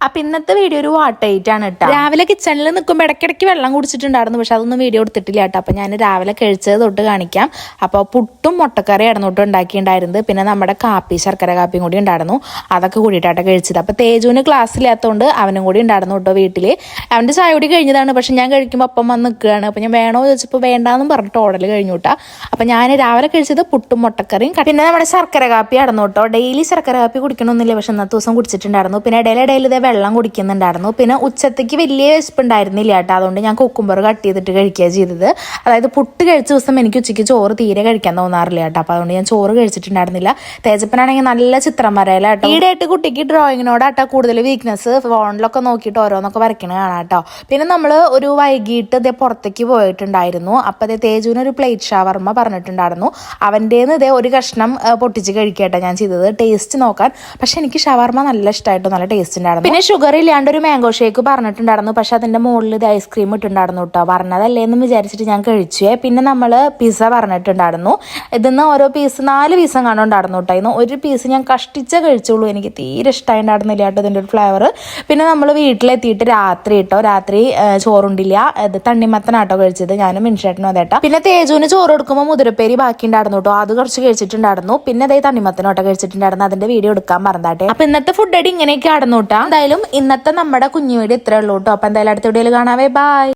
അപ്പം ഇന്നത്തെ വീഡിയോ ഒരു വാട്ടയിട്ടാണ് കേട്ടോ. രാവിലെ കിച്ചണിൽ നിൽക്കുമ്പോൾ ഇടയ്ക്കിടയ്ക്ക് വെള്ളം കുടിച്ചിട്ടുണ്ടായിരുന്നു, പക്ഷെ അതൊന്നും വീഡിയോ എടുത്തിട്ടില്ല കേട്ടോ. അപ്പം ഞാൻ രാവിലെ കഴിച്ചത് തൊട്ട് കാണിക്കാം. അപ്പോൾ പുട്ടും മുട്ടക്കറി ആയിരുന്നു തൊട്ട് ഉണ്ടാക്കിയിട്ടുണ്ടായിരുന്നത്. പിന്നെ നമ്മുടെ കാപ്പി, ശർക്കര കാപ്പിയും കൂടി ഉണ്ടായിരുന്നു. അതൊക്കെ കൂടിയിട്ടാണ് കഴിച്ചത്. അപ്പോൾ തേജുവിന് ക്ലാസ്സില്ലാത്തതുകൊണ്ട് അവനും കൂടി ഉണ്ടായിരുന്നു കേട്ടോ വീട്ടിൽ. അവൻ്റെ ചായ കൂടി കഴിഞ്ഞതാണ്, പക്ഷെ ഞാൻ കഴിക്കുമ്പോൾ അപ്പം വന്ന് നിൽക്കുകയാണ്. അപ്പം ഞാൻ വേണോ ചോദിച്ചപ്പോൾ വേണ്ടാന്നും പറഞ്ഞിട്ട് ഓർഡർ കഴിഞ്ഞു കേട്ടോ. അപ്പം ഞാൻ രാവിലെ കഴിച്ചത് പുട്ടും മുട്ടക്കറിയും, പിന്നെ നമ്മുടെ ശർക്കര കാപ്പി ആയിരുന്നു കേട്ടോ. ഡെയിലി ശർക്കര കാപ്പി കുടിക്കണമെന്നില്ല, പക്ഷെ ഇന്നത്തെ ദിവസം കുടിച്ചിട്ടുണ്ടായിരുന്നു. പിന്നെ ഇടയിലിടയിൽ ഇതേ വെള്ളം കുടിക്കുന്നുണ്ടായിരുന്നു. പിന്നെ ഉച്ചത്തേക്ക് വലിയ വിശപ്പുണ്ടായിരുന്നില്ല കേട്ടോ, അതുകൊണ്ട് ഞാൻ കുക്കുംബർ കട്ട് ചെയ്തിട്ട് കഴിക്കുക ചെയ്തത്. അതായത് പുട്ട് കഴിച്ച ദിവസം എനിക്ക് ഉച്ചയ്ക്ക് ചോറ് തീരെ കഴിക്കാൻ തോന്നാറില്ല കേട്ടോ. അപ്പോൾ അതുകൊണ്ട് ഞാൻ ചോറ് കഴിച്ചിട്ടുണ്ടായിരുന്നില്ല. തേജപ്പനാണെങ്കിൽ നല്ല ചിത്രം വരയില്ല കേട്ടോ. ഈടായിട്ട് കുട്ടിക്ക് ഡ്രോയിങ്ങിനോടാട്ടോ കൂടുതൽ വീക്ക്നെസ്. ഫോണിലൊക്കെ നോക്കിയിട്ട് ഓരോന്നൊക്കെ വരയ്ക്കണ കാണാം കേട്ടോ. പിന്നെ നമ്മൾ ഒരു വൈകിട്ട് ഇതേ പുറത്തേക്ക് പോയിട്ടുണ്ടായിരുന്നു. അപ്പോൾ അതേ തേജുവിനൊരു പ്ലേറ്റ് ഷവർമ്മ പറഞ്ഞിട്ടുണ്ടായിരുന്നു. അവൻ്റെന്ന് ഇതേ ഒരു കഷ്ണം പൊട്ടിച്ച് കഴിക്കട്ടെ ഞാൻ ചെയ്തത്, ടേസ്റ്റ് നോക്കാൻ. പക്ഷെ എനിക്ക് ഷവർമ്മ നല്ല ഇഷ്ടമായിട്ട് നല്ല ടേസ്റ്റ് ഉണ്ടായിരുന്നു. പിന്നെ ഷുഗർ ഇല്ലാണ്ട് ഒരു മാംഗോ ഷേക്ക് പറഞ്ഞിട്ടുണ്ടായിരുന്നു, പക്ഷെ അതിന്റെ മുകളിൽ ഇത് ഐസ്ക്രീം ഇട്ടുണ്ടായിരുന്നു കേട്ടോ. പറഞ്ഞതല്ലേ എന്ന് വിചാരിച്ചിട്ട് ഞാൻ കഴിച്ചേ. പിന്നെ നമ്മൾ പിസ്സ പറഞ്ഞിട്ടുണ്ടായിരുന്നു. ഇതിന്ന് ഓരോ പീസ് 4 പീസും കാണുന്നുണ്ടായിരുന്നു കേട്ടോ. ഇന്ന് ഒരു പീസ് ഞാൻ കഷ്ടിച്ചേ കഴിച്ചുള്ളൂ, എനിക്ക് തീരെ ഇഷ്ടമായിട്ടുണ്ടായിരുന്നില്ല കേട്ടോ ഇതിൻ്റെ ഒരു ഫ്ലേവർ. പിന്നെ നമ്മൾ വീട്ടിലെത്തിയിട്ട് രാത്രി ചോറുണ്ടില്ല, ഇത് തണ്ണിമത്തനാട്ടോ കഴിച്ചത്. ഞാനും മിൻഷേട്ടനും അതേട്ടാ. പിന്നെ തേജുവിന് ചോറ് കൊടുക്കുമ്പോൾ മുതിരപ്പേരി ബാക്കി ഉണ്ടായിരുന്നു കേട്ടോ, അത് കുറച്ച് കഴിച്ചിട്ടുണ്ടായിരുന്നു. പിന്നെ അതേ തണ്ണിമത്തനോട്ടോ കഴിച്ചിട്ടുണ്ടായിരുന്നു, അതിന്റെ വീഡിയോ എടുക്കാൻ മറന്നാട്ടെ. അപ്പൊ ഇന്നത്തെ ഫുഡ് അടി ഇങ്ങനെയൊക്കെ ആയിരുന്നു കേട്ടോ. എന്തായാലും ഇന്നത്തെ നമ്മുടെ കുഞ്ഞു വീഡിയോ ഇത്രേ ഉള്ളൂ കേട്ടോ. അപ്പൊ എന്തായാലും അടുത്ത വീഡിയോയിൽ കാണാവേ, ബൈ.